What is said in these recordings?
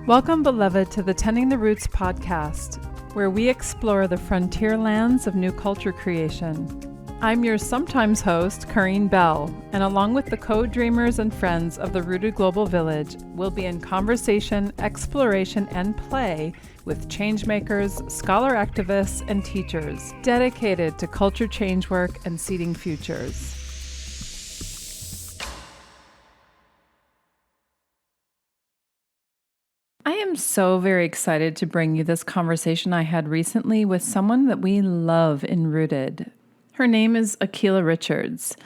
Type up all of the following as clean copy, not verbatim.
Welcome, beloved, to the Tending the Roots podcast, where we explore the frontier lands of new culture creation. I'm your sometimes host, Kareen Bell, and along with the co-dreamers and friends of the Rooted Global Village, we'll be in conversation, exploration, and play with changemakers, scholar activists, and teachers dedicated to culture change work and seeding futures. I am so very excited to bring you this conversation I had recently with someone that we love in Rooted. Her name is Akilah Richards.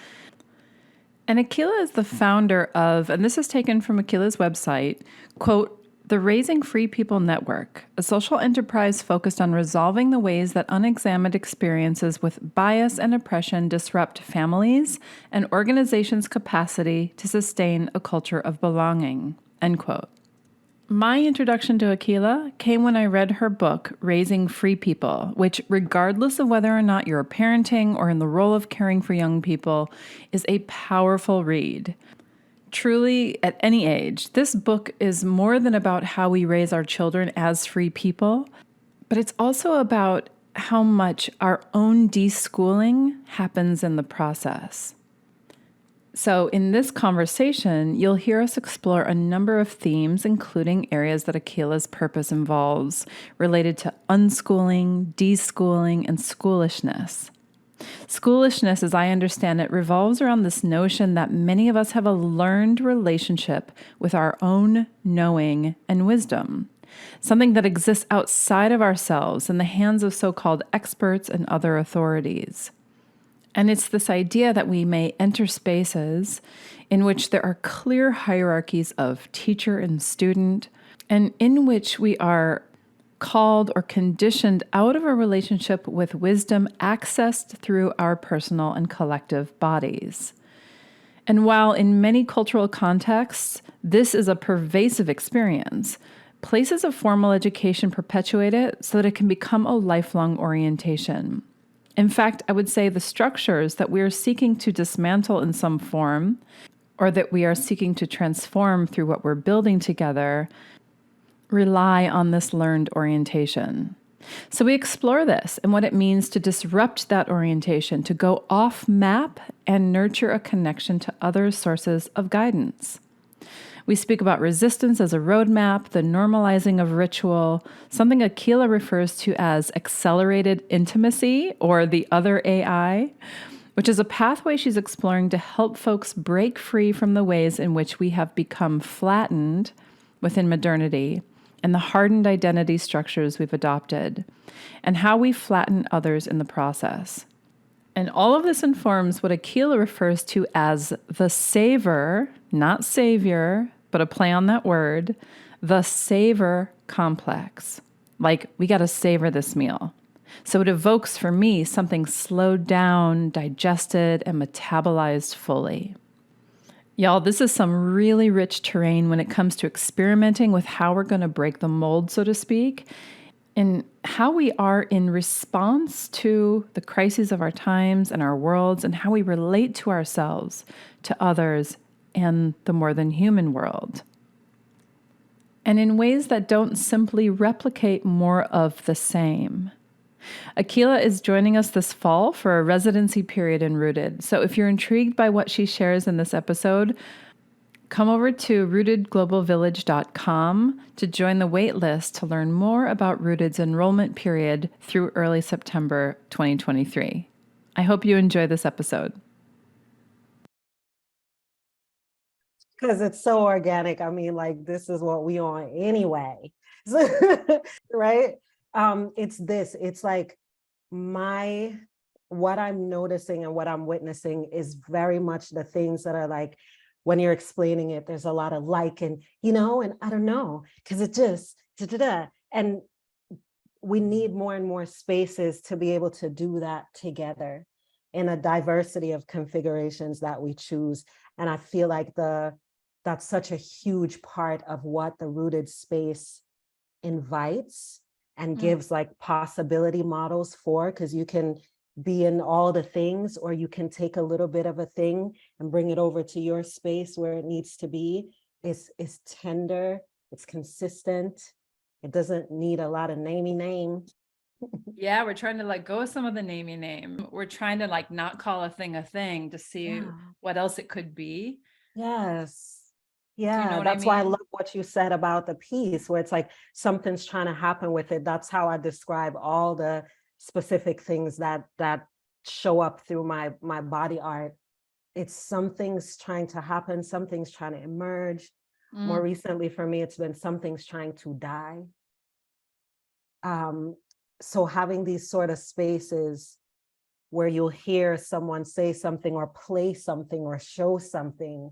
And Akilah is the founder of, and this is taken from Akilah's website, quote, "The Raising Free People Network, a social enterprise focused on resolving the ways that unexamined experiences with bias and oppression disrupt families and organizations' capacity to sustain a culture of belonging," end quote. My introduction to Akilah came when I read her book, Raising Free People, which, regardless of whether or not you're parenting or in the role of caring for young people, is a powerful read. Truly, at any age, this book is more than about how we raise our children as free people, but it's also about how much our own deschooling happens in the process. So in this conversation, you'll hear us explore a number of themes, including areas that Akilah's purpose involves, related to unschooling, deschooling, and schoolishness. Schoolishness, as I understand it, revolves around this notion that many of us have a learned relationship with our own knowing and wisdom, something that exists outside of ourselves in the hands of so-called experts and other authorities. And it's this idea that we may enter spaces in which there are clear hierarchies of teacher and student, and in which we are called or conditioned out of a relationship with wisdom accessed through our personal and collective bodies. And while in many cultural contexts, this is a pervasive experience, places of formal education perpetuate it so that it can become a lifelong orientation. In fact, I would say the structures that we are seeking to dismantle in some form, or that we are seeking to transform through what we're building together, rely on this learned orientation. So we explore this and what it means to disrupt that orientation, to go off map and nurture a connection to other sources of guidance. We speak about resistance as a roadmap, the normalizing of ritual, something Akilah refers to as accelerated intimacy, or the other AI, which is a pathway she's exploring to help folks break free from the ways in which we have become flattened within modernity and the hardened identity structures we've adopted, and how we flatten others in the process. And all of this informs what Akilah refers to as the savor, not savior, but a play on that word, the savor complex. Like, we got to savor this meal. So it evokes for me something slowed down, digested, and metabolized fully. Y'all, this is some really rich terrain when it comes to experimenting with how we're going to break the mold, so to speak, and how we are in response to the crises of our times and our worlds, and how we relate to ourselves, to others, and the more than human world. And in ways that don't simply replicate more of the same. Akilah is joining us this fall for a residency period in Rooted. So if you're intrigued by what she shares in this episode, come over to rootedglobalvillage.com to join the wait list to learn more about Rooted's enrollment period through early September 2023. I hope you enjoy this episode. Because it's so organic. I mean, like, this is what we on anyway. Right? It's like what I'm noticing and what I'm witnessing is very much the things that are like, when you're explaining it, there's a lot of like, and, and I don't know, because it just, da-da-da. And we need more and more spaces to be able to do that together in a diversity of configurations that we choose. And I feel like that's such a huge part of what the Rooted space invites and gives like possibility models for, because you can be in all the things, or you can take a little bit of a thing and bring it over to your space where it needs to be. Is tender It's consistent. It doesn't need a lot of namey name. Yeah, we're trying to let go of some of the namey name. We're trying to like not call a thing to see Yeah. what else it could be. Yes. Do you know Yeah, what I that's why I mean? love what you said about the piece, where it's like something's trying to happen with it. That's how I describe all the specific things that show up through my body art. It's something's trying to happen, something's trying to emerge. More Mm, recently for me, it's been something's trying to die. Um, so having these sort of spaces where you'll hear someone say something or play something or show something,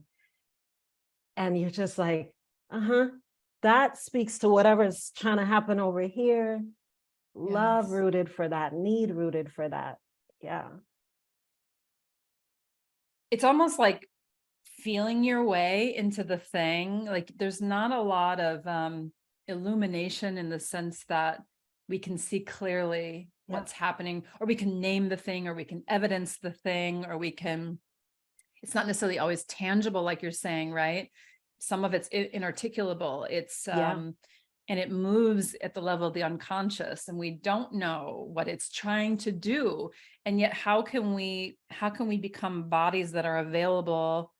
and you're just like, uh-huh, that speaks to whatever's trying to happen over here. Love yes. rooted for that, need rooted for that. Yeah. It's almost like feeling your way into the thing. Like there's not a lot of illumination in the sense that we can see clearly Yeah. what's happening, or we can name the thing, or we can evidence the thing, or we can, it's not necessarily always tangible, like you're saying, right? Some of it's inarticulable. It's Yeah. and it moves at the level of the unconscious, and we don't know what it's trying to do. And yet, how can we become bodies that are available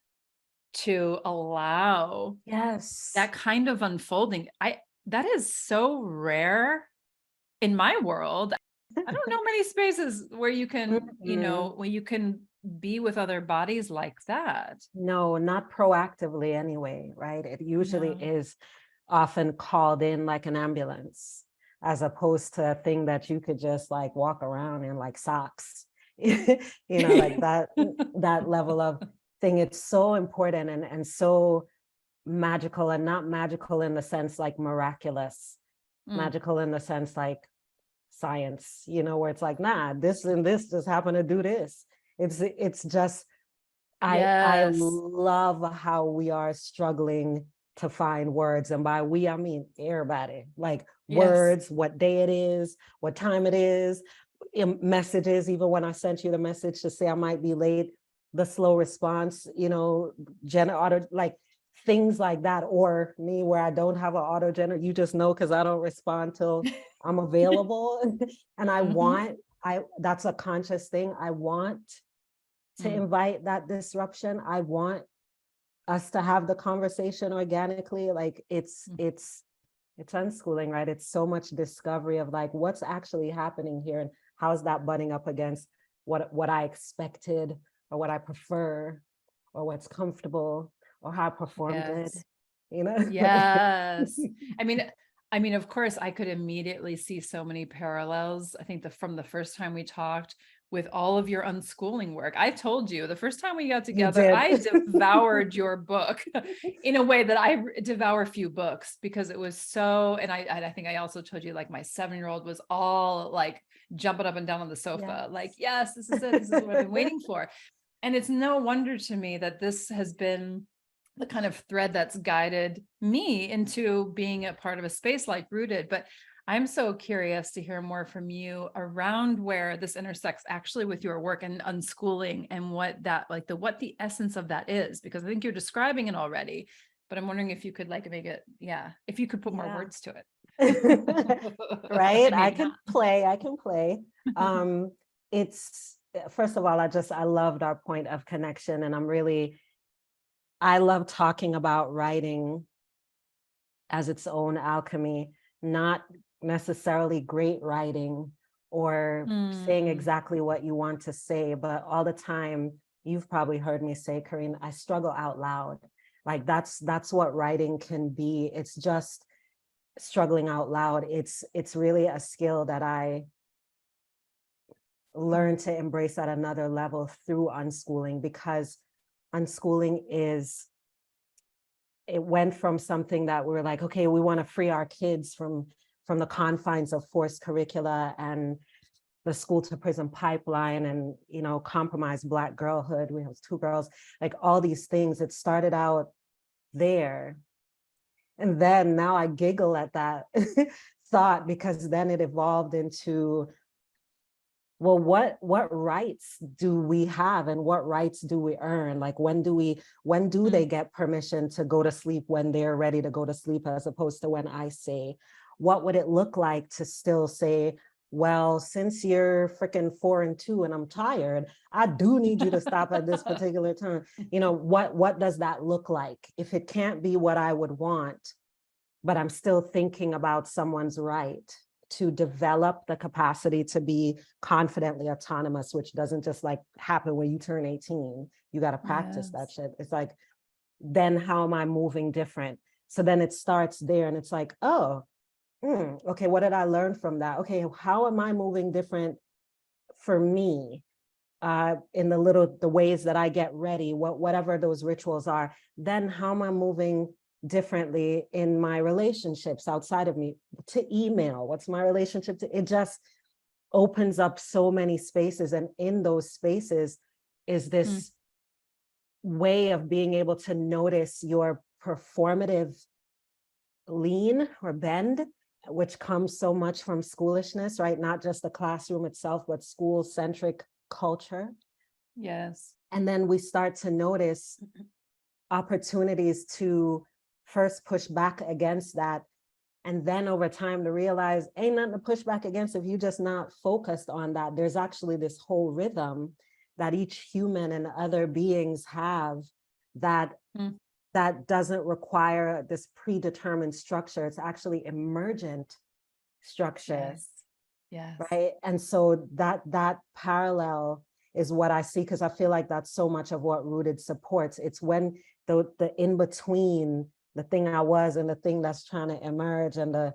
to allow Yes. that kind of unfolding? That is so rare in my world. I don't know many spaces where you can, Mhm. where you can be with other bodies like that. No, not proactively anyway, right? It usually No. is often called in like an ambulance, as opposed to a thing that you could just like walk around in like socks. Like that level of thing. It's so important and so magical, and not magical in the sense like miraculous, Mm, magical in the sense like science, where it's like, nah, this and this just happen to do this. It's just, I yes. love how we are struggling to find words. And by we, I mean everybody, like Yes. words, what day it is, what time it is, messages. Even when I sent you the message to say I might be late, the slow response, auto, like things like that. Or me where I don't have an auto generator, you just know because I don't respond till I'm available. And Hmm. that's a conscious thing. I want to Mm, invite that disruption. I want us to have the conversation organically. Like mm. it's unschooling, right? It's so much discovery of like what's actually happening here and how is that butting up against what I expected or what I prefer or what's comfortable or how I perform good, Yes. like Yes. I mean, of course, I could immediately see so many parallels. I think from the first time we talked, with all of your unschooling work. I told you the first time we got you together, did. I devoured your book in a way that I devour few books, because it was so, and I think I also told you, like, my 7-year-old was all like jumping up and down on the sofa, like, Yes. yes, this is it. This is what I've been waiting for. And it's no wonder to me that this has been the kind of thread that's guided me into being a part of a space like Rooted. But I'm so curious to hear more from you around where this intersects actually with your work and unschooling, and what that, like, what the essence of that is, because I think you're describing it already, but I'm wondering if you could like make it, yeah, if you could put more Yeah. words to it. Right, And maybe not. I can play. It's first of all, I loved our point of connection, and I love talking about writing as its own alchemy, not necessarily great writing or saying Mm, exactly what you want to say, but all the time, you've probably heard me say, Karine, I struggle out loud. Like that's what writing can be. It's just struggling out loud. It's really a skill that I learned to embrace at another level through unschooling, because unschooling it went from something that we were like, okay, we want to free our kids from the confines of forced curricula and the school to prison pipeline and compromised Black girlhood. We have 2 girls, like all these things. It started out there, and then now I giggle at that thought, because then it evolved into well, what rights do we have and what rights do we earn? Like when do they get permission to go to sleep when they're ready to go to sleep, as opposed to when I say? What would it look like to still say, well, since you're freaking 4 and 2 and I'm tired, I do need you to stop at this particular time. You know, what does that look like? If it can't be what I would want, but I'm still thinking about someone's right to develop the capacity to be confidently autonomous, which doesn't just like happen when you turn 18. You got to practice that Yes. shit. It's like, then how am I moving different? So then it starts there and it's like, oh, okay, what did I learn from that? Okay, how am I moving different for me? In the ways that I get ready, whatever those rituals are, then how am I moving differently in my relationships outside of me? To email, what's my relationship to it? Just opens up so many spaces, and in those spaces is this way of being able to notice your performative lean or bend, which comes so much from schoolishness, right? Not just the classroom itself, but school-centric culture. Yes. And then we start to notice opportunities to first push back against that. And then over time to realize ain't nothing to push back against if you're just not focused on that. There's actually this whole rhythm that each human and other beings have that that doesn't require this predetermined structure. It's actually emergent structure. Yes. Yes. Right. And so that parallel is what I see, because I feel like that's so much of what Rooted supports. It's when the in between the thing I was and the thing that's trying to emerge, and the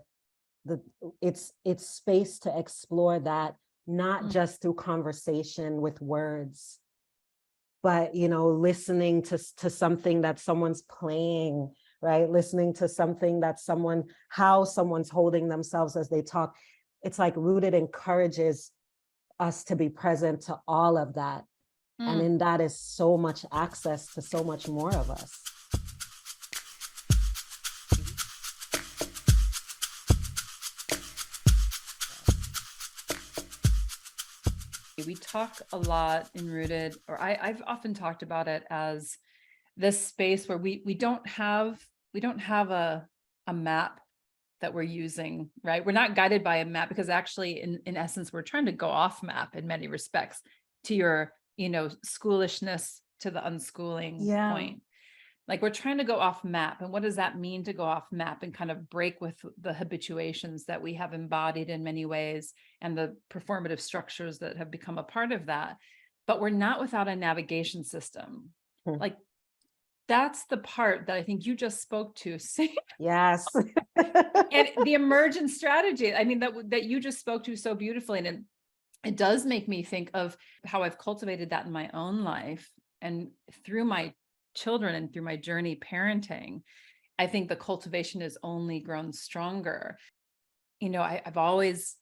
it's space to explore that, not just through conversation with words, but listening to something that someone's playing, right? Listening to something that how someone's holding themselves as they talk. It's like Rooted encourages us to be present to all of that. And in that is so much access to so much more of us. We talk a lot in Rooted, or I've often talked about it as this space where we don't have a map that we're using, right? We're not guided by a map, because actually in essence, we're trying to go off map in many respects, to your, schoolishness to the unschooling point. Like we're trying to go off map. And what does that mean to go off map and kind of break with the habituations that we have embodied in many ways and the performative structures that have become a part of that? But we're not without a navigation system. Like that's the part that I think you just spoke to. Yes. And the emergent strategy, I mean, that you just spoke to so beautifully. And it does make me think of how I've cultivated that in my own life and through my children and through my journey parenting. I think the cultivation has only grown stronger. I've always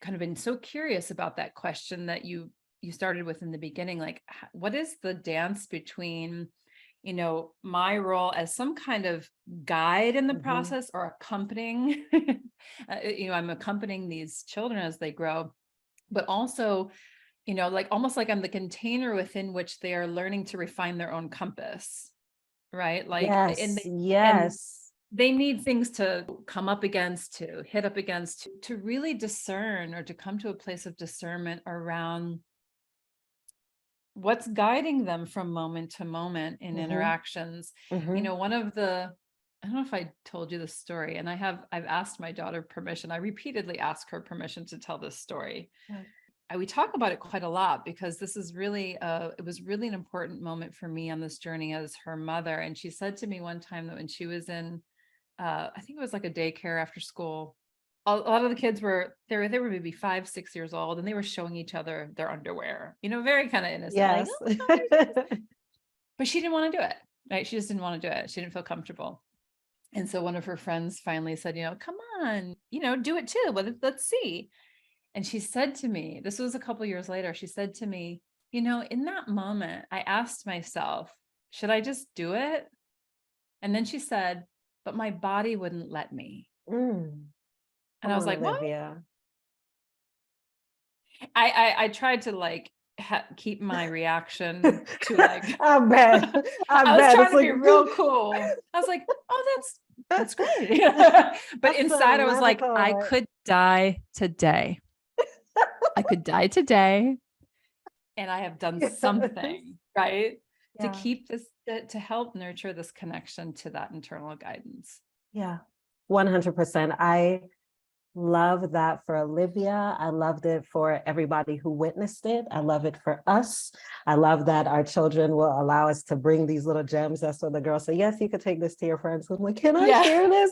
kind of been so curious about that question that you started with in the beginning, like what is the dance between my role as some kind of guide in the process, or accompanying I'm accompanying these children as they grow, but also like almost like I'm the container within which they are learning to refine their own compass, right? Like and they need things to come up against, to hit up against, to really discern, or to come to a place of discernment around what's guiding them from moment to moment in interactions. One of the, I don't know if I told you this story, and I've asked my daughter permission. I repeatedly asked her permission to tell this story. We talk about it quite a lot, because this is really it was really an important moment for me on this journey as her mother. And she said to me one time that when she was in I think it was like a daycare after school, a lot of the kids were they were maybe 5-6 years old, and they were showing each other their underwear, very kind of innocent, like, oh, but she didn't want to do it, right? She just didn't want to do it. She didn't feel comfortable. And so one of her friends finally said, come on, do it too. Let's see. And she said to me, this was a couple of years later, she said to me, in that moment, I asked myself, should I just do it? And then she said, but my body wouldn't let me. And I was like, what? Olivia. I tried to like keep my reaction to like I bet. I I was bet. trying It's to be like, real cool. I was like, oh, that's great. But that's a inside I was like, I metaphor. could die today. I could die today, and I have done Yes. something, right? To Yeah. keep this, to help nurture this connection to that internal guidance. Yeah. 100%. I love that for Olivia. I loved it for everybody who witnessed it. I love it for us. I love that our children will allow us to bring these little gems. That's what the girls say. Yes, you could take this to your friends. I'm like, can I Yeah. share this?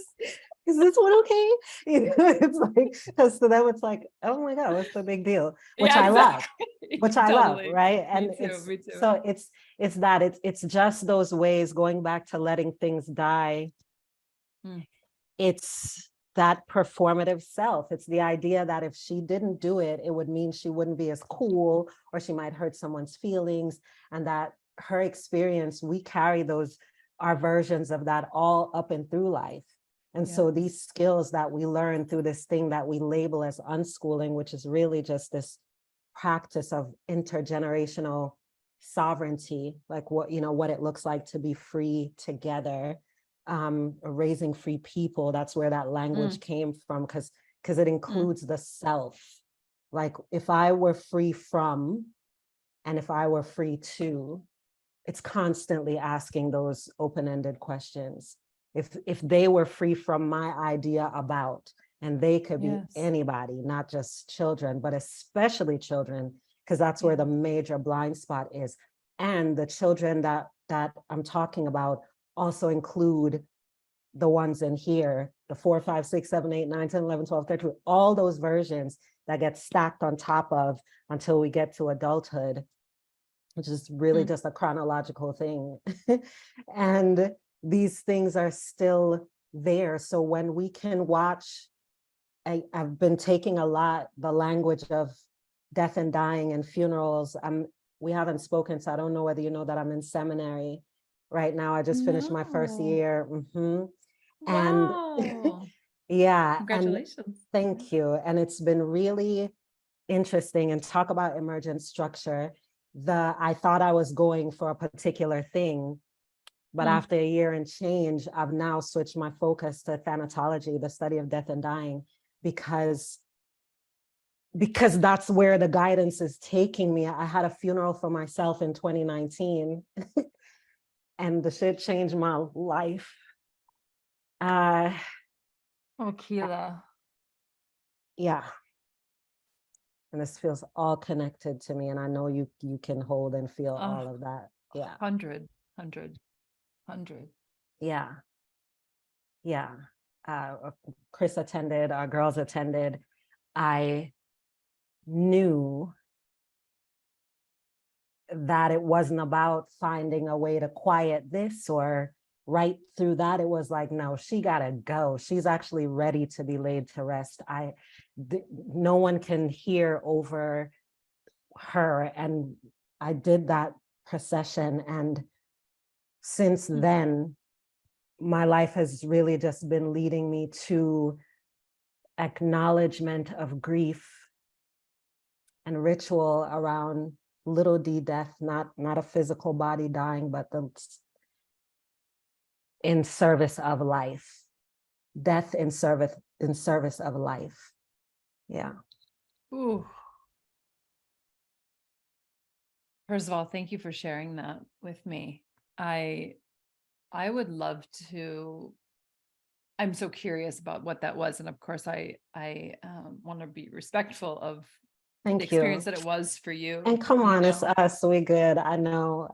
Is this one okay? You know, it's like, because to them, it's like, oh my God, what's the big deal? Which Yeah, I love, exactly. which I love, Totally. right? Me And too. Me too. so it's that it's just those ways going back to letting things die. Mm, It's that performative self. It's the idea that if she didn't do it, it would mean she wouldn't be as cool, or she might hurt someone's feelings. And that her experience, we carry those, our versions of that all up and through life. And so yes. these skills that we learn through this thing that we label as unschooling, which is really just this practice of intergenerational sovereignty, like what, you know, what it looks like to be free together, raising free people. That's where that language Mm, came from, because it mm, includes the self. Like if I were free from, and if I were free to, it's constantly asking those open-ended questions. If they were free from my idea about, and they could be yes. anybody, not just children, but especially children, because that's where Yeah. the major blind spot is. And the children that I'm talking about also include the ones in here, the 4, 5, 6, 7, 8, 9, 10, 11, 12, 13, all those versions that get stacked on top of until we get to adulthood, which is really Mm, just a chronological thing. And these things are still there. So when we can watch, I've been taking a lot the language of death and dying and funerals. We haven't spoken, so I don't know whether you know that I'm in seminary right now. I just finished my first no. year. And Wow. yeah, and Congratulations. Yeah. thank you. And it's been really interesting. And talk about emergent structure. I thought I was going for a particular thing, but Mm, after a year and change, I've now switched my focus to thanatology, the study of death and dying, because that's where the guidance is taking me. I had a funeral for myself in 2019 and the shit changed my life. Uh Akilah. yeah, and this feels all connected to me, and I know you can hold and feel Oh, all of that. Yeah. 100, 100, 100. Yeah. Yeah. Chris attended, our girls attended. I knew that it wasn't about finding a way to quiet this or right through that. It was like, no, she gotta go. She's actually ready to be laid to rest. No one can hear over her. And I did that procession. And since Mm, then, my life has really just been leading me to acknowledgement of grief and ritual around little d death, not a physical body dying, but the in service of life, death in service of life. Yeah. ooh. First of all, thank you for sharing that with me. I I would love to. I'm so curious about what that was, and of course, I want to be respectful of the Thank experience you. that it was for you. And come You on, it's know, us. We good. I know.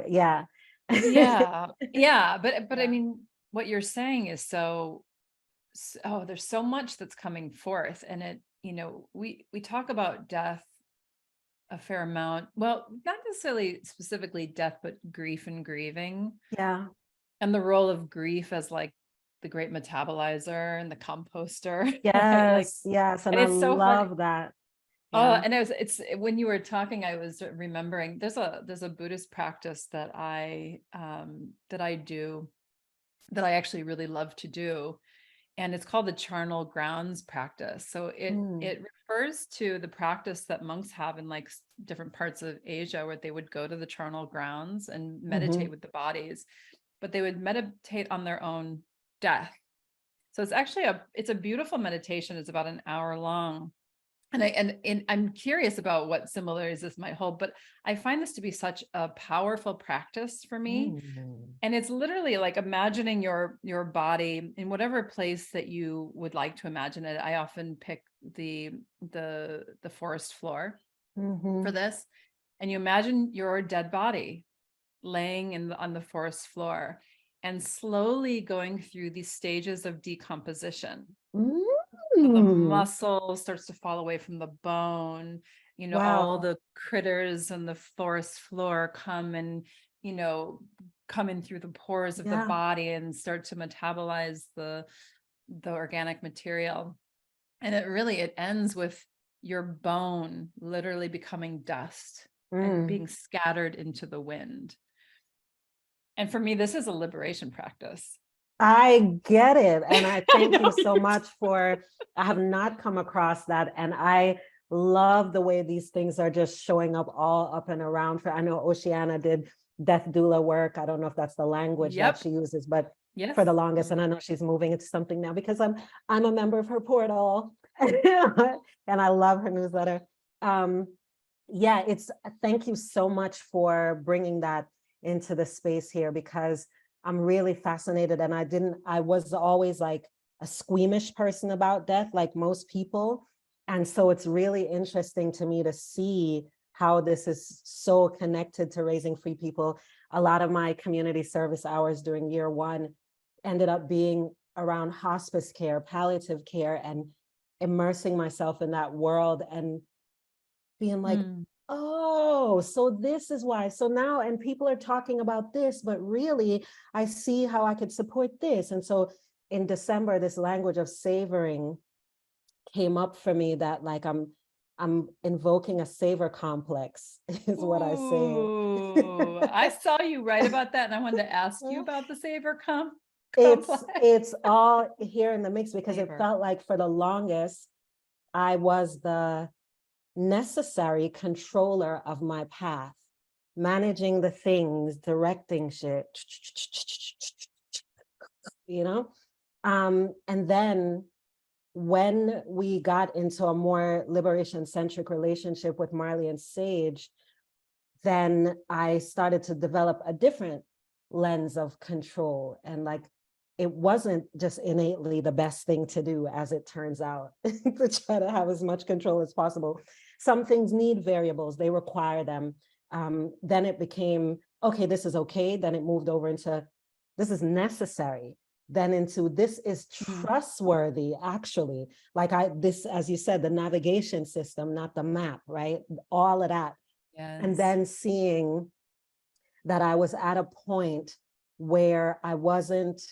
Yeah. yeah, yeah, but I Yeah. mean, what you're saying is oh, there's so much that's coming forth, and we talk about death a fair amount. Well, not necessarily specifically death, but grief and grieving, Yeah. and the role of grief as like the great metabolizer and the composter, right? Like, Yes. Yes. And and I it's so funny. love that. Oh, Yeah. and it's when you were talking, I was remembering there's a Buddhist practice that I do, that I actually really love to do. and it's called the charnel grounds practice. So it refers to the practice that monks have in like different parts of Asia, where they would go to the charnel grounds and meditate with the bodies, but they would meditate on their own death. So it's actually it's a beautiful meditation. It's about an hour long. And I'm curious about what similarities this might hold, but I find this to be such a powerful practice for me. And it's literally like imagining your body in whatever place that you would like to imagine it. I often pick the forest floor for this. And you imagine your dead body laying on the forest floor and slowly going through these stages of decomposition. So the muscle starts to fall away from the bone, all the critters on the forest floor come and, come in through the pores of the body and start to metabolize the organic material. And it ends with your bone literally becoming dust and being scattered into the wind. And for me, this is a liberation practice. I get it. And I thank you so much I have not come across that. And I love the way these things are just showing up all up and around. I know Oceana did death doula work. I don't know if that's the language that she uses, but for the longest, and I know she's moving into something now because I'm a member of her portal and I love her newsletter. Thank you so much for bringing that into the space here, because I'm really fascinated. And I was always like a squeamish person about death, like most people. And so it's really interesting to me to see how this is so connected to raising free people. A lot of my community service hours during year one ended up being around hospice care, palliative care, and immersing myself in that world and being like, oh, so this is why. So now, and people are talking about this, but really, I see how I could support this. And so in December, this language of savoring came up for me, that like I'm invoking a savor complex, is what I say. I saw you write about that, and I wanted to ask you about the savor complex. It's all here in the mix, because it felt like for the longest, I was the necessary controller of my path, managing the things, directing shit, and then when we got into a more liberation-centric relationship with Marley and Sage, then I started to develop a different lens of control. And like, it wasn't just innately the best thing to do, as it turns out, to try to have as much control as possible. Some things need variables, they require them. Then it became, okay, this is okay. Then it moved over into, this is necessary. Then into, this is trustworthy, actually. Like this, as you said, the navigation system, not the map, right? All of that. Yes. And then seeing that I was at a point where I wasn't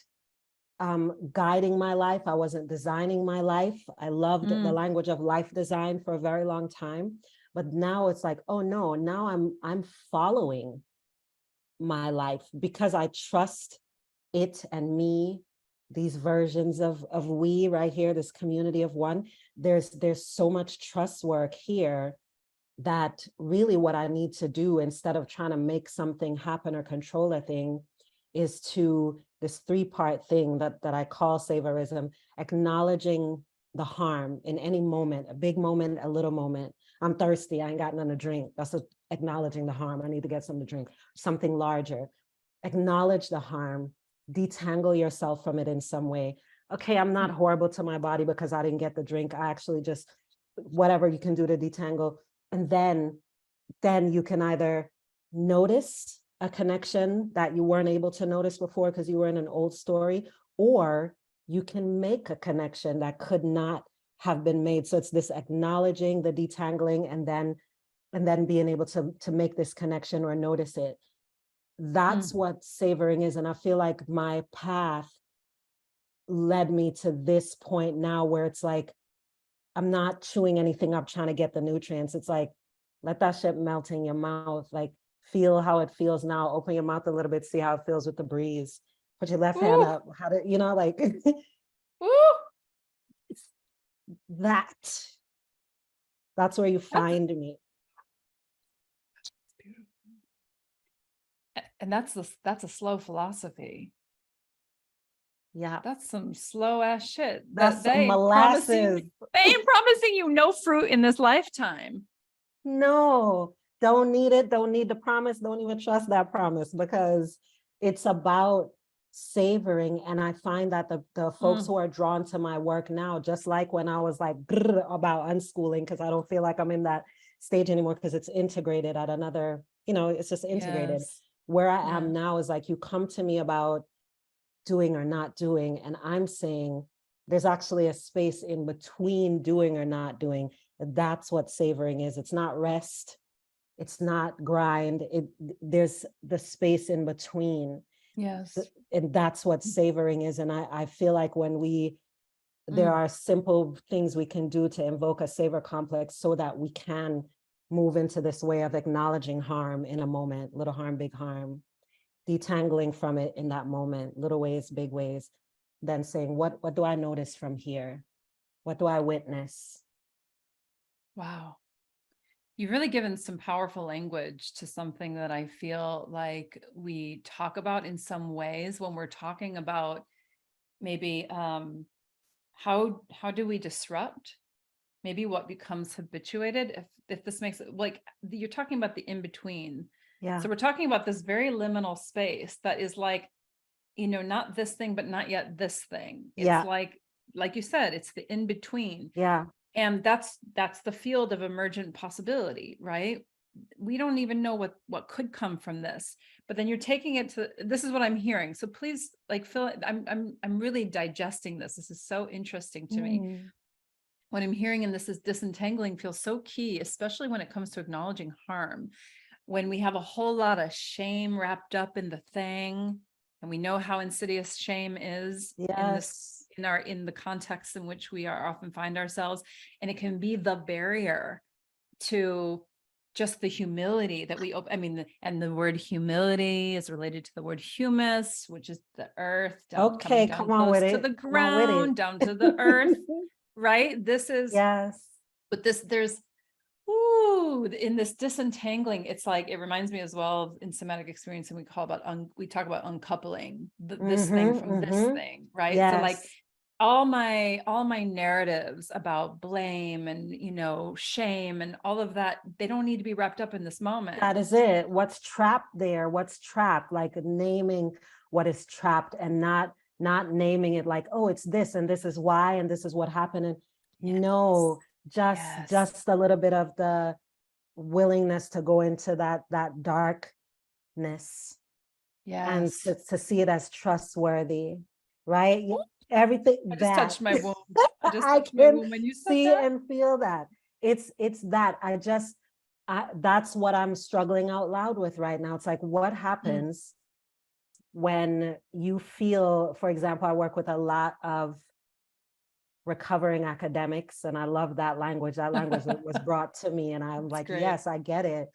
guiding my life. I wasn't designing my life. I loved the language of life design for a very long time. But now it's like, oh no, now I'm following my life because I trust it and me, these versions of we right here, this community of one. There's so much trust work here that really what I need to do, instead of trying to make something happen or control a thing, is to this 3-part thing that I call saviorism: acknowledging the harm in any moment, a big moment, a little moment. I'm thirsty, I ain't got nothing to drink. That's acknowledging the harm. I need to get something to drink, something larger. Acknowledge the harm, detangle yourself from it in some way. Okay, I'm not horrible to my body because I didn't get the drink. I actually just, whatever you can do to detangle. And then you can either notice a connection that you weren't able to notice before because you were in an old story, or you can make a connection that could not have been made. So it's this acknowledging the detangling and then being able to make this connection or notice it. That's what savoring is. And I feel like my path led me to this point now where it's like, I'm not chewing anything up trying to get the nutrients. It's like, let that shit melt in your mouth. Like, feel how it feels now. Open your mouth a little bit, see how it feels with the breeze. Put your left hand up. How to, like, Ooh, That's where you that's find me. beautiful. And that's a slow philosophy. Yeah. That's some slow ass shit. That's That some they ain't promising molasses. they ain't promising you no fruit in this lifetime. No, don't need it. Don't need the promise. Don't even trust that promise, because it's about savoring. And I find that the folks who are drawn to my work now, just like when I was like about unschooling, because I don't feel like I'm in that stage anymore, because it's integrated at another, it's just integrated. Yes. Where I Yeah. am now is like, you come to me about doing or not doing, and I'm saying there's actually a space in between doing or not doing. That's what savoring is. It's not rest, it's not grind, there's the space in between. Yes. And that's what savoring is. And I feel like when there are simple things we can do to invoke a savor complex, so that we can move into this way of acknowledging harm in a moment, little harm, big harm, detangling from it in that moment, little ways, big ways, then saying, what do I notice from here? What do I witness? Wow. You've really given some powerful language to something that I feel like we talk about in some ways when we're talking about maybe how do we disrupt maybe what becomes habituated, if this makes it like you're talking about the in between. Yeah. So we're talking about this very liminal space that is like, not this thing, but not yet this thing. It's Yeah. like you said, it's the in between. Yeah. And that's the field of emergent possibility, right? We don't even know what could come from this, but then you're taking it to, this is what I'm hearing. So please, like, Phil, I'm really digesting this. This is so interesting to me. What I'm hearing in this is disentangling feels so key, especially when it comes to acknowledging harm. When we have a whole lot of shame wrapped up in the thing, and we know how insidious shame is in this, Yes. in the context in which we are often find ourselves, and it can be the barrier to just the humility that we and the word humility is related to the word humus, which is the earth, coming Okay, down come on with close to it. the Come on with it. ground, down to the earth, right? This is, Yes. but there's, ooh, in this disentangling, it's like, it reminds me as well of in somatic experience, and we talk about uncoupling this thing from this thing, right? So like Yes. all my narratives about blame and shame and all of that, they don't need to be wrapped up in this moment. That is it. What's trapped there? What's trapped? Like naming what is trapped, and not naming it like, oh, it's this and this is why and this is what happened. And no, Yes. just a little bit of the willingness to go into that darkness, and Yes. to see it as trustworthy, right? Everything I just that touched my womb. I just I touched my can womb when you said see that. and feel that. It's that that's what I'm struggling out loud with right now. It's like, what happens when you feel, for example, I work with a lot of recovering academics, and I love that language. That language was brought to me, and I'm like, Great. yes, I get it.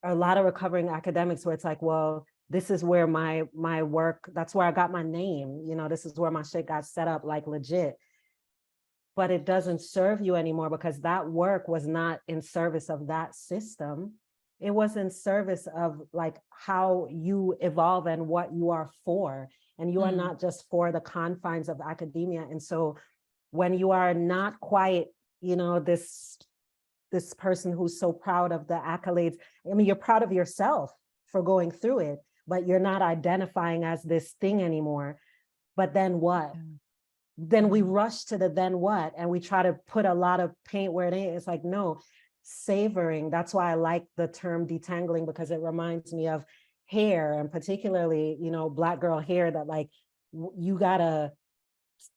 A lot of recovering academics where it's like, well, this is where my work, that's where I got my name. This is where my shit got set up, like legit. But it doesn't serve you anymore, because that work was not in service of that system. It was in service of like how you evolve and what you are for. And you are not just for the confines of academia. And so when you are not quite, this person who's so proud of the accolades, I mean, you're proud of yourself for going through it, but you're not identifying as this thing anymore. But then what? Then we rush to the then what, and we try to put a lot of paint where it ain't. It's like, no, savoring. That's why I like the term detangling, because it reminds me of hair, and particularly, Black girl hair, that like you gotta,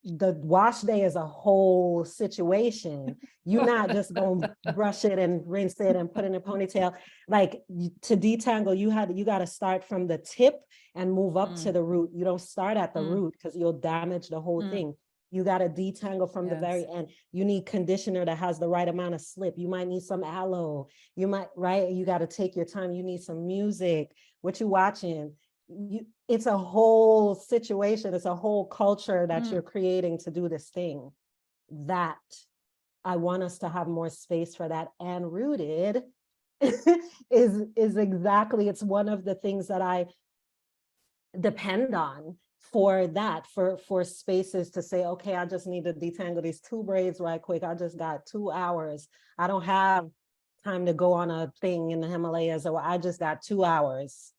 the wash day is a whole situation. You're not just gonna brush it and rinse it and put it in a ponytail. Like, to detangle, you got to start from the tip and move up to the root. You don't start at the root, because you'll damage the whole thing. You got to detangle from the very end. You need conditioner that has the right amount of slip. You might need some aloe. You might, right? You got to take your time. You need some music. What you watching? it's a whole situation, it's a whole culture that Mm. you're creating to do this thing, that I want us to have more space for that. And rooted is exactly, it's one of the things that I depend on for that, for spaces to say, okay, I just need to detangle these 2 braids right quick. I just got 2 hours. I don't have time to go on a thing in the Himalayas, or I just got 2 hours.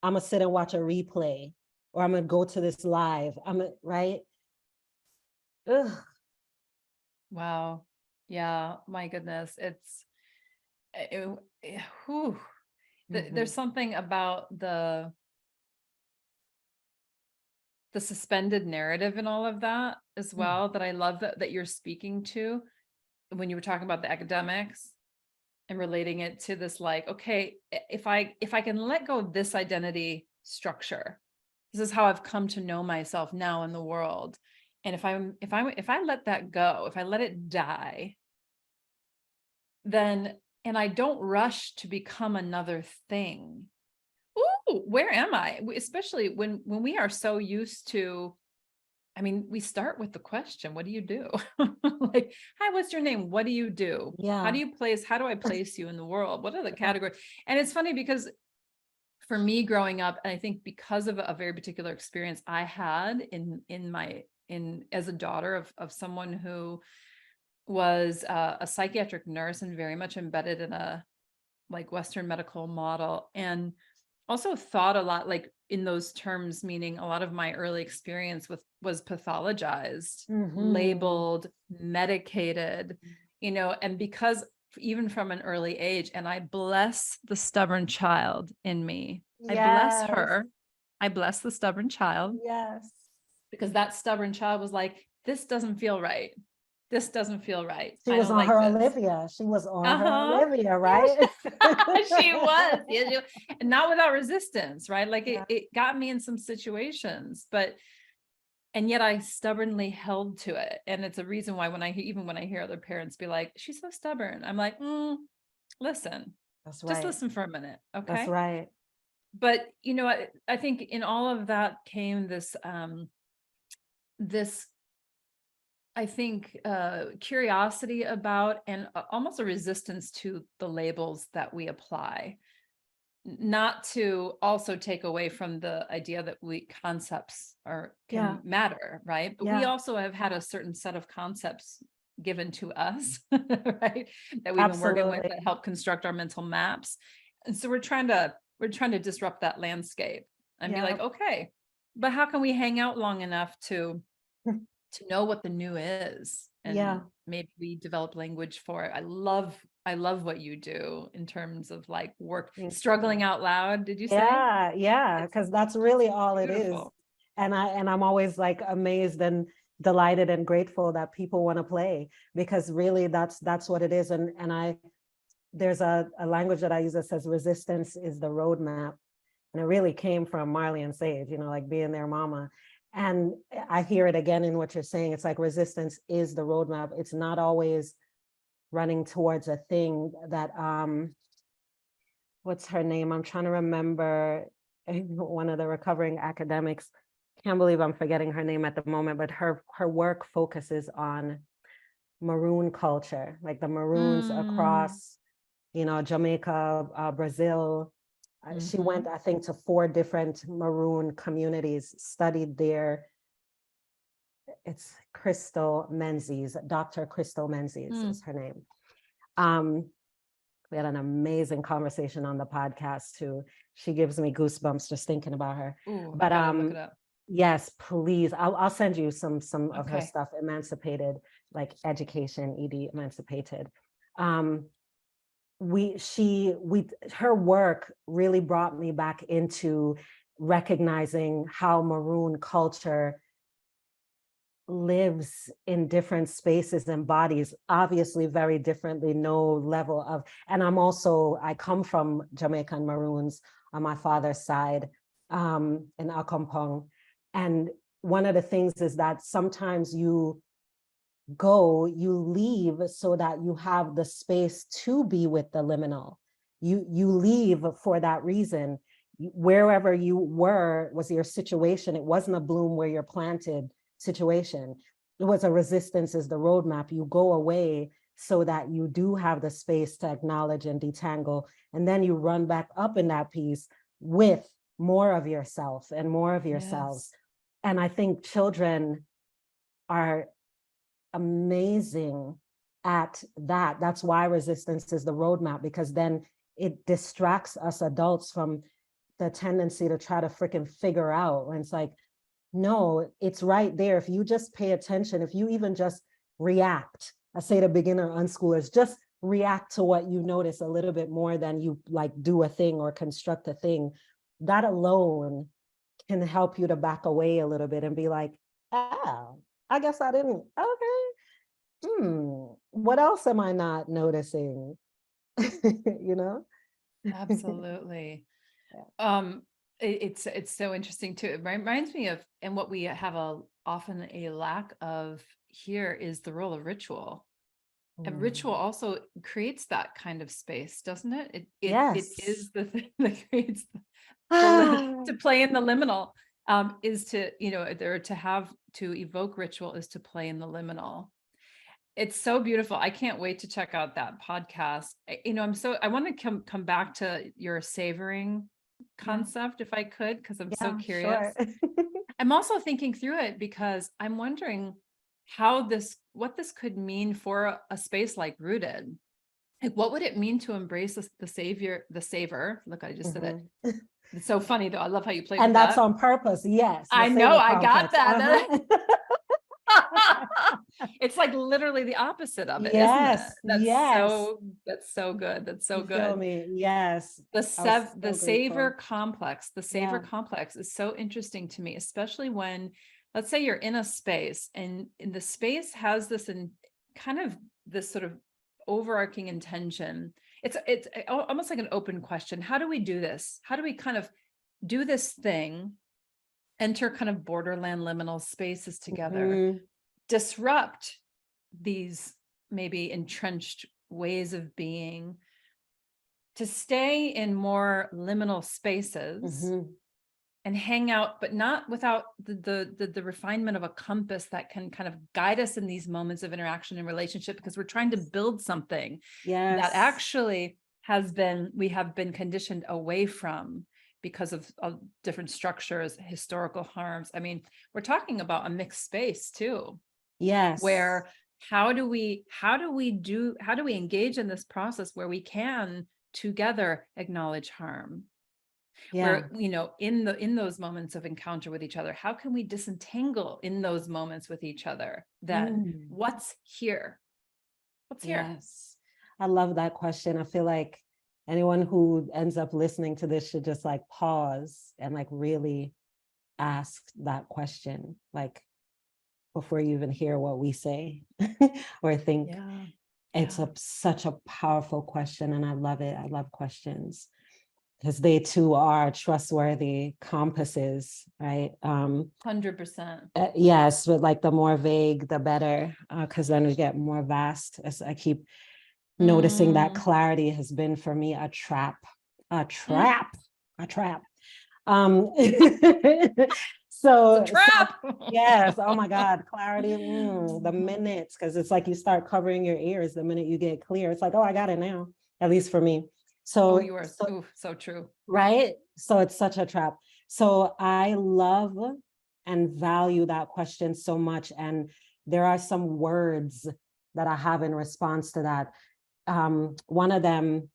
I'm gonna sit and watch a replay, or I'm gonna go to this live. Right? Ugh. Wow. Yeah. My goodness. Whew. There's something about the suspended narrative in all of that as well that I love that you're speaking to when you were talking about the academics and relating it to this, like, okay, if I can let go of this identity structure, this is how I've come to know myself now in the world. And if I let that go, if I let it die, then, and I don't rush to become another thing. Ooh, where am I? Especially when we are so used to, I mean, we start with the question, what do you do? Like, hi, what's your name? What do you do? How Yeah. do I place you in the world? What are the categories? And it's funny because for me growing up, and I think because of a very particular experience I had in as a daughter of someone who was a psychiatric nurse and very much embedded in a like Western medical model, and also thought a lot like in those terms, meaning a lot of my early experience was pathologized, labeled, medicated, and because even from an early age, and I bless the stubborn child in me. I bless Yes. her. I bless the stubborn child, Yes. because that stubborn child was like, this doesn't feel right. This doesn't feel right. She I was don't on like her this. Olivia. She was on her Uh-huh. Olivia, Yes. right? She was. Yeah, and not without resistance, right? Like Yeah. it got me in some situations, and yet I stubbornly held to it. And it's a reason why even when I hear other parents be like, she's so stubborn, I'm like, listen, That's just right. listen for a minute. That's Okay. right. But I think in all of that came this I think curiosity about, and almost a resistance to the labels that we apply, not to also take away from the idea that concepts Yeah. can matter, right? But we Yeah. also have had a certain set of concepts given to us, right? That we've been working with Absolutely. that help construct our mental maps. And so we're trying to disrupt that landscape and be Yeah. like, okay, but how can we hang out long enough to know what the new is, Yeah. and maybe we develop language for it. I love what you do in terms of like work, Thank struggling you. out loud, did you say? Yeah. Yeah. It's Because that's really all it is. beautiful. And I'm always like amazed and delighted and grateful that people want to play, because really that's what it is. And there's a language that I use that says resistance is the roadmap. And it really came from Marley and Sage, like being their mama. And I hear it again in what you're saying. It's like resistance is the roadmap. It's not always running towards a thing that what's her name? I'm trying to remember one of the recovering academics. Can't believe I'm forgetting her name at the moment, but her work focuses on maroon culture, like the maroons Mm, across, Jamaica, Brazil. She went, mhm, I think, to 4 different maroon communities, studied there. It's Crystal Menzies, Dr. Crystal Menzies is mm. her name. We had an amazing conversation on the podcast too. She gives me goosebumps just thinking about her. Ooh, I But gotta look it up. yes, please. I'll send you some of her Okay. stuff, emancipated, like education, ed emancipated. Um, her work really brought me back into recognizing how maroon culture lives in different spaces and bodies, obviously very differently, no level of, and I come from Jamaican Maroons on my father's side, in Akompong. And one of the things is that sometimes you leave so that you have the space to be with the liminal. You leave for that reason. wherever you were was your situation. It wasn't a bloom where you're planted situation. It was a resistance is the roadmap. You go away so that you do have the space to acknowledge and detangle. And then you run back up in that piece with more of yourself and more of yourselves. Yes. And I think children are amazing at that. That's why resistance is the roadmap, because then it distracts us adults from the tendency to try to freaking figure out. And it's like, no, it's right there. If you just pay attention, if you even just react, I say to beginner unschoolers, just react to what you notice a little bit more than you like do a thing or construct a thing. That alone can help you to back away a little bit and be like, oh, I guess I didn't. Okay. What else am I not noticing? You know? Absolutely. Yeah. It's so interesting too. It reminds me of, and what we have often a lack of here is the role of ritual. And ritual also creates that kind of space, doesn't it? It Yes. is the thing that creates Ah, to play in the liminal, is to, to evoke ritual is to play in the liminal. It's so beautiful. I can't wait to check out that podcast. I want to come back to your savoring yeah, concept if I could, because I'm so yeah, curious. sure. I'm also thinking through it because I'm wondering what this could mean for a space like Rooted. Like, what would it mean to embrace the savor? Look, I just said it. Mhm. It's so funny though. I love how you played And with that's that. on purpose. Yes, the I know, savor I got complex. that. Uh-huh. It's like literally the opposite of it, isn't it? Yes, yes. That's so good. That's so You feel good. me? Yes. I was The so savor grateful. complex, Yeah. is so interesting to me, especially when, let's say you're in a space and the space has this and kind of this sort of overarching intention. It's almost like an open question. How do we do this? How do we kind of do this thing, enter kind of borderland liminal spaces together, Mhm. disrupt these maybe entrenched ways of being, to stay in more liminal spaces Mhm. and hang out, but not without the refinement of a compass that can kind of guide us in these moments of interaction and relationship, because we're trying to build something that Yes. actually we have been conditioned away from because of different structures, historical harms. I mean, we're talking about a mixed space too, Yes. where how do we engage in this process where we can together acknowledge harm, Yeah. where in those moments of encounter with each other, how can we disentangle in those moments with each other, that Mm. what's here. Yes. I love that question. I feel like anyone who ends up listening to this should just like pause and like really ask that question, like before you even hear what we say or think. Yeah. It's Yeah. such a powerful question, and I love it. I love questions because they too are trustworthy compasses, right? 100%. Yes, but like the more vague, the better, because then we get more vast. As I keep noticing that Mm. clarity has been for me a trap, a Mm. trap, a trap. Um, It's a so trap. yes, oh my God, clarity, the minutes, because it's like you start covering your ears the minute you get clear. It's like, oh, I got it now, at least for me. Oh, So, you are so so true. right? So it's such a trap. So I love and value that question so much. And there are some words that I have in response to that. One of them,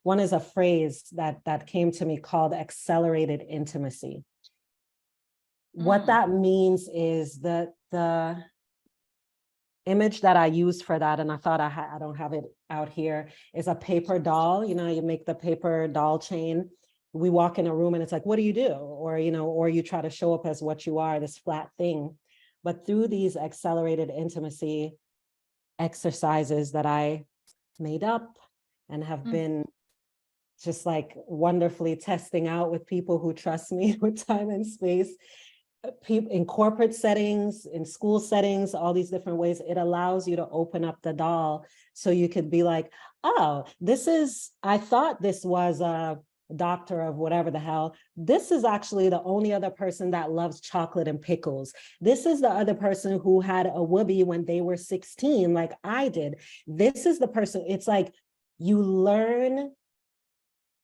one is a phrase that came to me called accelerated intimacy. What Mm. that means is that the image that I use for that, and I thought I don't have it out here, is a paper doll. You know, you make the paper doll chain. We walk in a room and it's like, what do you do? Or, or you try to show up as what you are, this flat thing. But through these accelerated intimacy exercises that I made up and have Mm. been just like wonderfully testing out with people who trust me with time and space, people in corporate settings, in school settings, all these different ways, it allows you to open up the doll so you could be like, oh, I thought this was doctor of whatever the hell. This is actually the only other person that loves chocolate and pickles. This is the other person who had a whoopee when they were 16, like I did. This is the person, it's like you learn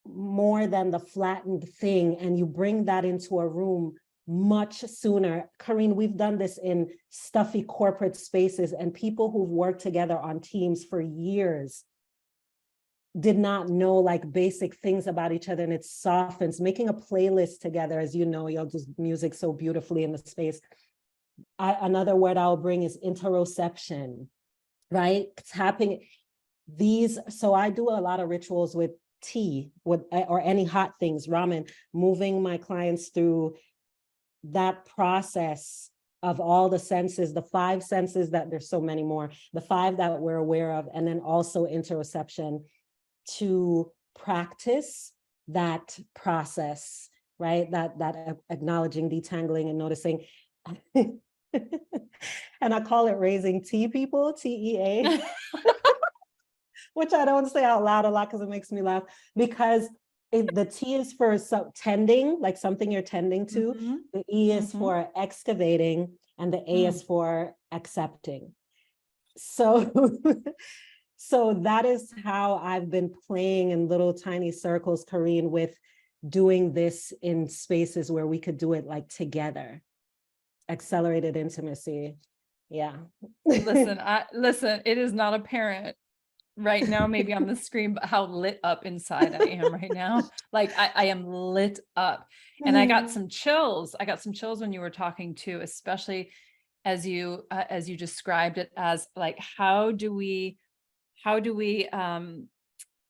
more than the flattened thing, and you bring that into a room much sooner. Karine, we've done this in stuffy corporate spaces, and people who've worked together on teams for years did not know like basic things about each other, and it softens. Making a playlist together, as you know, y'all just music so beautifully in the space. Another word I'll bring is interoception, right? Tapping these. So I do a lot of rituals with tea, with or any hot things, ramen, moving my clients through that process of all the senses, the 5 senses, that there's so many more, the 5 that we're aware of, and then also interoception, to practice that process, right? That acknowledging, detangling, and noticing. And I call it raising tea people, TEA, which I don't say out loud a lot because it makes me laugh, because the T is for tending, like something you're tending to. Mm-hmm. The E is for excavating, and the A is for accepting. So so that is how I've been playing in little tiny circles, Karine, with doing this in spaces where we could do it like together. Accelerated intimacy. Yeah. Listen, it is not apparent right now, maybe on the screen, but how lit up inside I am right now. Like I am lit up, and I got some chills. I got some chills when you were talking too, especially as you described it as like, how do we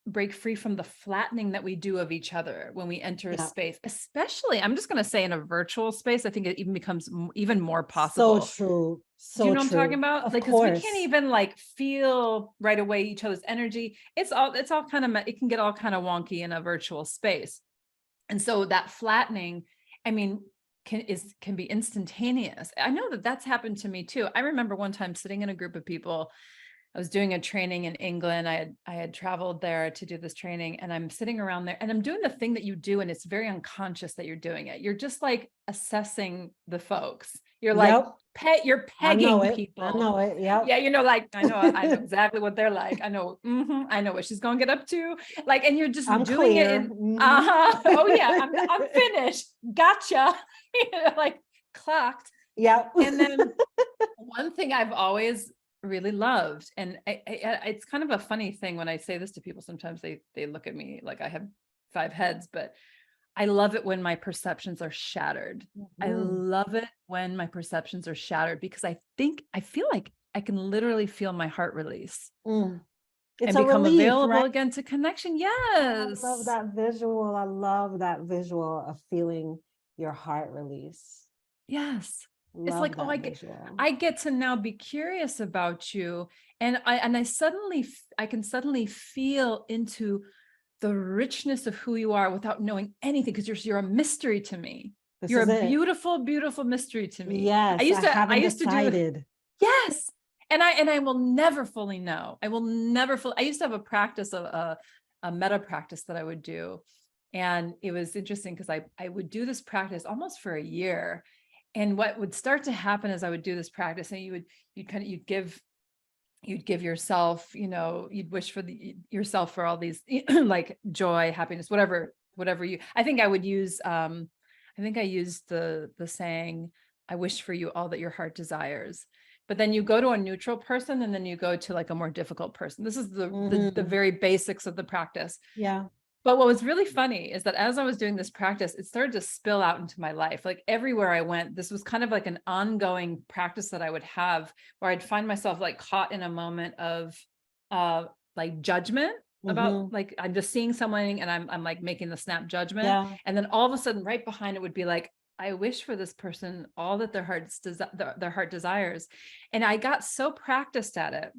break free from the flattening that we do of each other when we enter a space, especially, I'm just going to say, in a virtual space. I think it even becomes even more possible. So true. So do you know true. what I'm talking about? Of like, because we can't even like feel right away each other's energy. It's all kind of, it can get all kind of wonky in a virtual space. And so that flattening, I mean, can be instantaneous. I know that that's happened to me too. I remember one time sitting in a group of people. I was doing a training in England. I had traveled there to do this training, and I'm sitting around there and I'm doing the thing that you do. And it's very unconscious that you're doing it. You're just like assessing the folks. You're like, you're pegging people. I know it. Yep. Yeah. You know, like, I know exactly what they're like. I know what she's going to get up to. Like, and you're just doing it. Oh yeah. I'm finished. Gotcha. Like clocked. Yeah. And then one thing I've always really loved, and it's kind of a funny thing when I say this to people. Sometimes they look at me like I have 5 heads, but I love it when my perceptions are shattered. I love it when my perceptions are shattered, because I feel like I can literally feel my heart release and become available again to connection. Yes. I love that visual. I love that visual of feeling your heart release. Yes. It's like, oh, I get to now be curious about you. And I can suddenly feel into the richness of who you are without knowing anything, because you're a mystery to me. You're a beautiful, beautiful mystery to me. Yes. I used to do. Yes. And I will never fully know. I used to have a practice of a meta practice that I would do. And it was interesting because I would do this practice almost for a year. And what would start to happen is I would do this practice, and you'd give yourself, you'd wish for yourself for all these like joy, happiness, whatever I think I would use. I think I used the saying, I wish for you all that your heart desires. But then you go to a neutral person, and then you go to like a more difficult person. This is the very basics of the practice. Yeah. But what was really funny is that as I was doing this practice, it started to spill out into my life. Like everywhere I went, this was kind of like an ongoing practice that I would have, where I'd find myself like caught in a moment of like judgment about, like, I'm just seeing someone and I'm like making the snap judgment. Yeah. And then all of a sudden right behind it would be like, I wish for this person all that their heart desires. And I got so practiced at it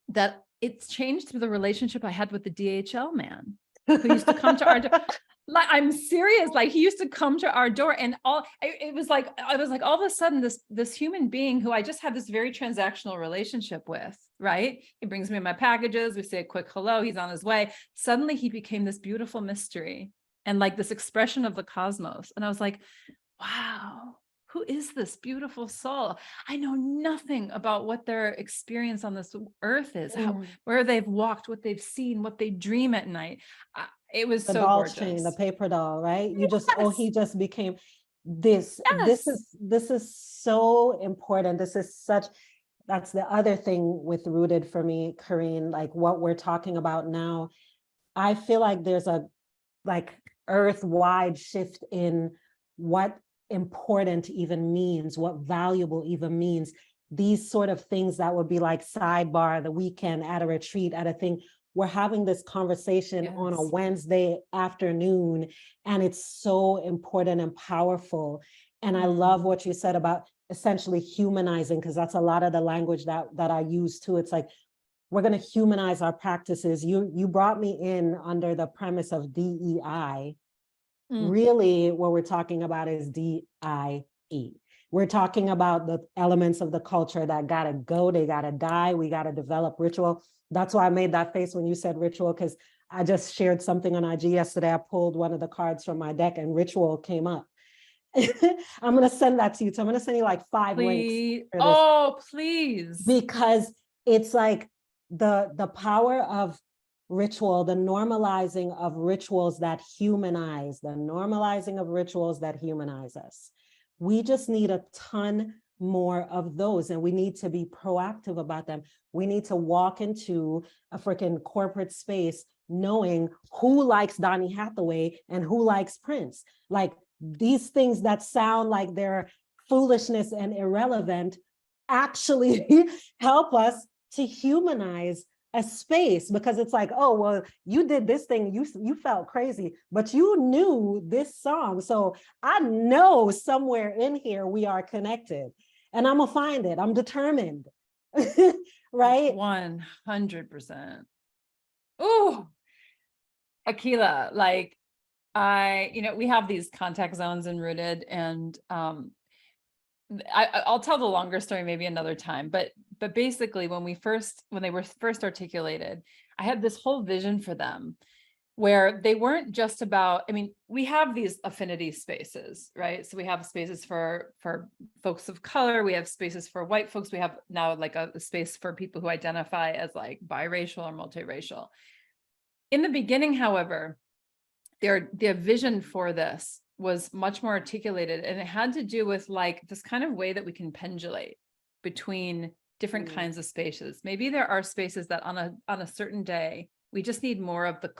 that it's changed the relationship I had with the DHL man, who used to come to our door. Like, I'm serious. Like, he used to come to our door, and I was like all of a sudden this human being who I just had this very transactional relationship with, right? He brings me my packages. We say a quick hello. He's on his way. Suddenly he became this beautiful mystery. and like this expression of the cosmos. And I was like, wow, who is this beautiful soul? I know nothing about what their experience on this earth is, where they've walked, what they've seen, what they dream at night. It was The so doll gorgeous. chain, the paper doll, right? You just, Yes. oh, he just became this. Yes. This is so important. This is such, that's the other thing with Rooted for me, Karine, like what we're talking about now. I feel like there's a like earth-wide shift in what important even means, what valuable even means. These sort of things that would be like sidebar, the weekend, at a retreat, at a thing. We're having this conversation on a Wednesday afternoon, and it's so important and powerful. And I love what you said about essentially humanizing, because that's a lot of the language that I use too. It's like, we're going to humanize our practices. You brought me in under the premise of DEI. Really, what we're talking about is DIE. We're talking about the elements of the culture that gotta go, they gotta die, we gotta develop ritual. That's why I made that face when you said ritual, because I just shared something on IG yesterday. I pulled one of the cards from my deck and ritual came up. I'm going to send that to you. So I'm going to send you like 5 links. Oh, please. Because it's like the power of ritual, the normalizing of rituals that humanize, the normalizing of rituals that humanize us. We just need a ton more of those, and we need to be proactive about them. We need to walk into a freaking corporate space knowing who likes Donny Hathaway and who likes Prince. Like, these things that sound like they're foolishness and irrelevant actually help us to humanize a space, because it's like, oh, well, you did this thing, you felt crazy, but you knew this song. So I know somewhere in here we are connected, and I'm gonna find it. I'm determined. Right? 100%. Oh, Akilah, like we have these contact zones in Rooted, and I'll tell the longer story maybe another time, but basically when they were first articulated, I had this whole vision for them where they weren't just about, we have these affinity spaces, right? So we have spaces for folks of color, we have spaces for white folks, we have now like a space for people who identify as like biracial or multiracial. In the beginning, however, their vision for this was much more articulated, and it had to do with like this kind of way that we can pendulate between different kinds of spaces. Maybe there are spaces that on a certain day, we just need more of the,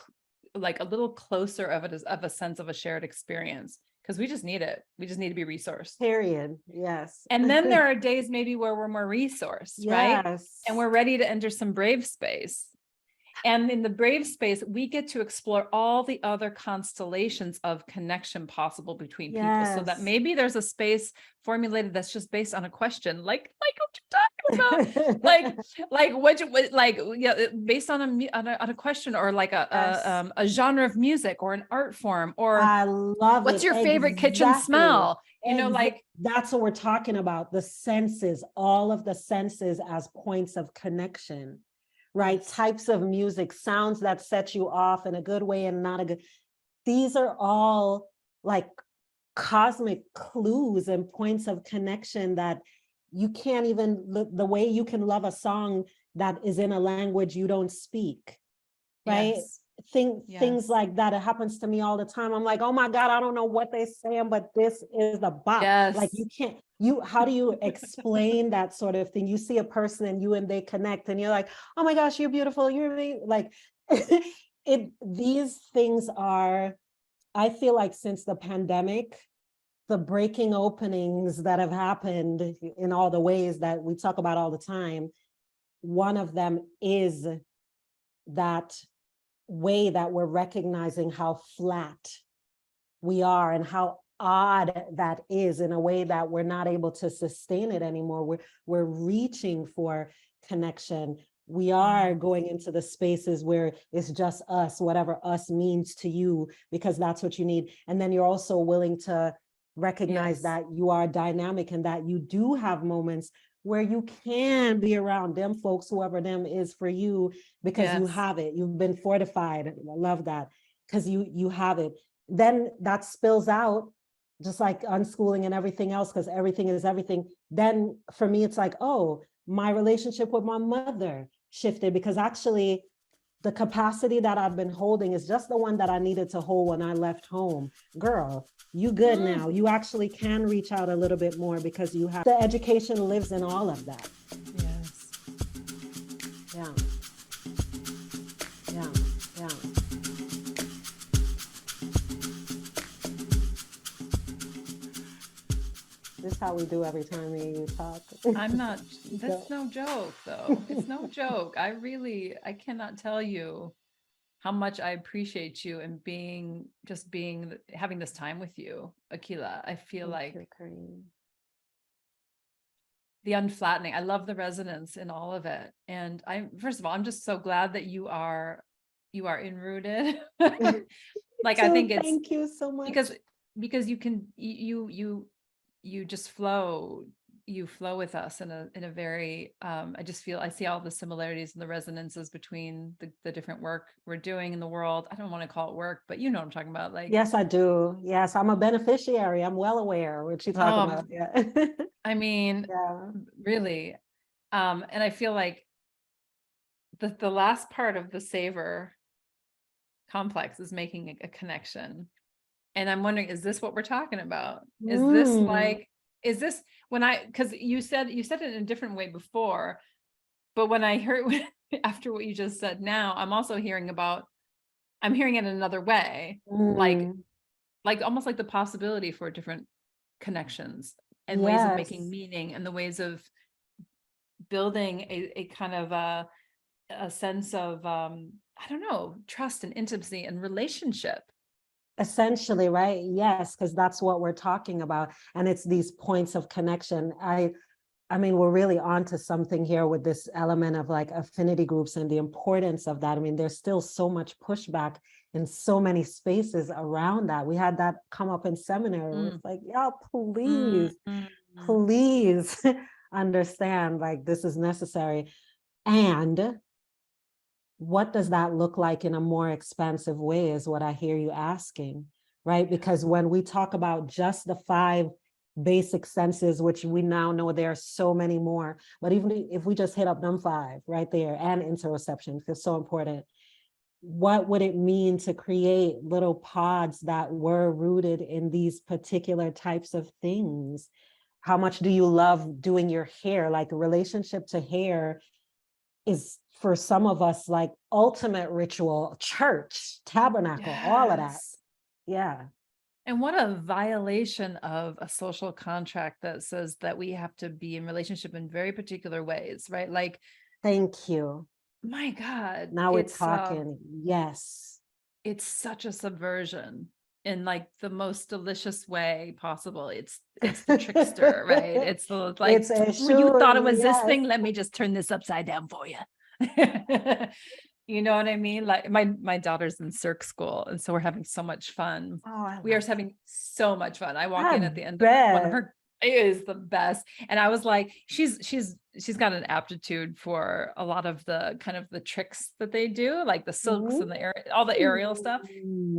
like a little closer of it, of a sense of a shared experience, because we just need it. We just need to be resourced. Period. Yes. And then there are days maybe where we're more resourced, right? And we're ready to enter some brave space. And in the brave space, we get to explore all the other constellations of connection possible between people, so that maybe there's a space formulated that's just based on a question, like what you're talking about, based on a question, or like a genre of music or an art form, or I love what's it. your favorite kitchen smell? Like that's what we're talking about. The senses, all of the senses as points of connection. Right? Types of music, sounds that set you off in a good way and not a good. These are all like cosmic clues and points of connection that you can't even, the way you can love a song that is in a language you don't speak. Right? Things like that. It happens to me all the time. I'm like, oh my God, I don't know what they're saying, but this is the bop. Like, you can't, how do you explain that sort of thing? You see a person and they connect, and you're like, oh my gosh, you're beautiful. You're like, these things are, I feel like since the pandemic, the breaking openings that have happened in all the ways that we talk about all the time, one of them is that way that we're recognizing how flat we are and how odd that is, in a way that we're not able to sustain it anymore. We're reaching for connection. We are going into the spaces where it's just us, whatever us means to you, because that's what you need. And then you're also willing to recognize that you are dynamic, and that you do have moments where you can be around them folks, whoever them is for you, because you have it. You've been fortified. I love that, because you have it. then that spills out, just like unschooling and everything else, because everything is everything. Then for me, it's like, oh, my relationship with my mother shifted, because actually the capacity that I've been holding is just the one that I needed to hold when I left home. Girl, you good now. You actually can reach out a little bit more because you have, the education lives in all of that. Yes. Yeah. Yeah. Yeah. This is how we do every time me and you talk. I'm not, that's no joke though. It's no joke. I cannot tell you how much I appreciate you and having this time with you, Akilah. I feel Thank like you, Kareem. the unflattening, I love the resonance in all of it. And first of all, I'm just so glad that you are enrooted. Like, I think it's Thank you so much. because you just flow with us in a very I see all the similarities and the resonances between the different work we're doing in the world. I don't want to call it work, but you know what I'm talking about. Like, Yes, I do. Yes, I'm a beneficiary. I'm well aware what you're talking about. Yeah. I mean, Yeah. really. And I feel like the last part of the savor complex is making a connection. And I'm wondering, is this what we're talking about? Is this like, is this because you said it in a different way before, but when I heard after what you just said now, I'm hearing it another way, like almost like the possibility for different connections and ways of making meaning and the ways of building a kind of a sense of, I don't know, trust and intimacy and relationship. Essentially, right? Yes, because that's what we're talking about. And it's these points of connection. I mean, we're really onto something here with this element of like affinity groups and the importance of that. I mean, there's still so much pushback in so many spaces around that. We had that come up in seminary. It's like, y'all, please understand, like, this is necessary. And what does that look like in a more expansive way is what I hear you asking, right? Because when we talk about just the 5 basic senses, which we now know there are so many more, but even if we just hit up them 5 right there, and interoception is so important, what would it mean to create little pods that were rooted in these particular types of things? How much do you love doing your hair? Like, the relationship to hair is for some of us like ultimate ritual, church, tabernacle, all of that. Yeah. And what a violation of a social contract that says that we have to be in relationship in very particular ways, right? Like, thank you. My God. Now we're talking. Yes. It's such a subversion in like the most delicious way possible. It's the trickster, right? It's the like, you thought it was this thing. Let me just turn this upside down for you. You know what I mean? Like, my daughter's in circ school, and so we're having so much fun. We are having so much fun. I walk in at the end of one of her. It is the best. And I was like, she's got an aptitude for a lot of the kind of the tricks that they do, like the silks and all the aerial stuff.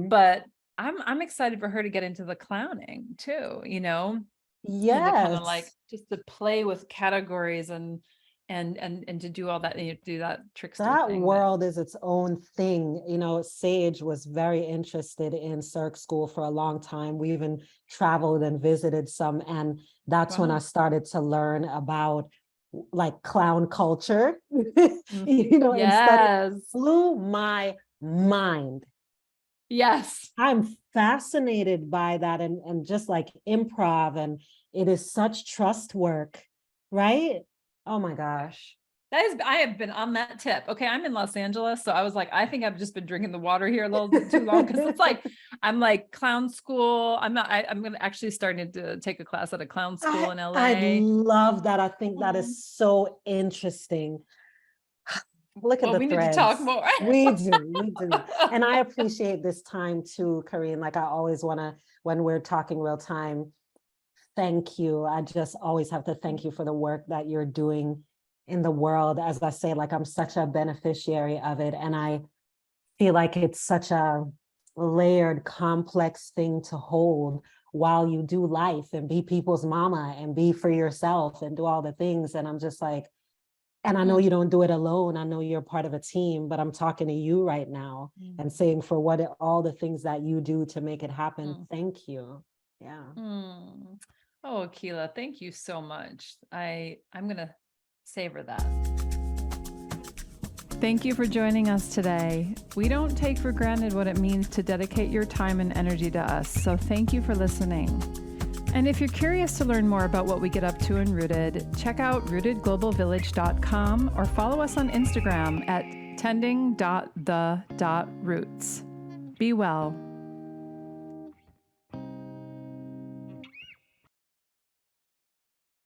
But I'm excited for her to get into the clowning too, you know? Yes. And to kind of like just to play with categories and to do all that, and do that trickster that thing. World is its own thing. You know, Sage was very interested in circ school for a long time. We even traveled and visited some, and that's when I started to learn about like clown culture. You know, and blew my mind. Yes. I'm fascinated by that, and just like improv, and it is such trust work, right? Oh my gosh. I have been on that tip. Okay, I'm in Los Angeles, so I was like, I think I've just been drinking the water here a little bit too long, because it's like, I'm like clown school. I'm going to actually starting to take a class at a clown school in LA. I love that. I think that is so interesting. Look at the threads. We need to talk more. We do. And I appreciate this time too, Karine. Like, I always want to, when we're talking real time, thank you. I just always have to thank you for the work that you're doing in the world. As I say, like, I'm such a beneficiary of it. And I feel like it's such a layered, complex thing to hold while you do life and be people's mama and be for yourself and do all the things. And I'm just like, and I know you don't do it alone. I know you're part of a team, but I'm talking to you right now and saying for all the things that you do to make it happen. Thank you. Yeah. Oh, Akilah, thank you so much. I'm going to savor that. Thank you for joining us today. We don't take for granted what it means to dedicate your time and energy to us, so thank you for listening. And if you're curious to learn more about what we get up to in Rooted, check out rootedglobalvillage.com or follow us on Instagram at tending.the.roots. Be well.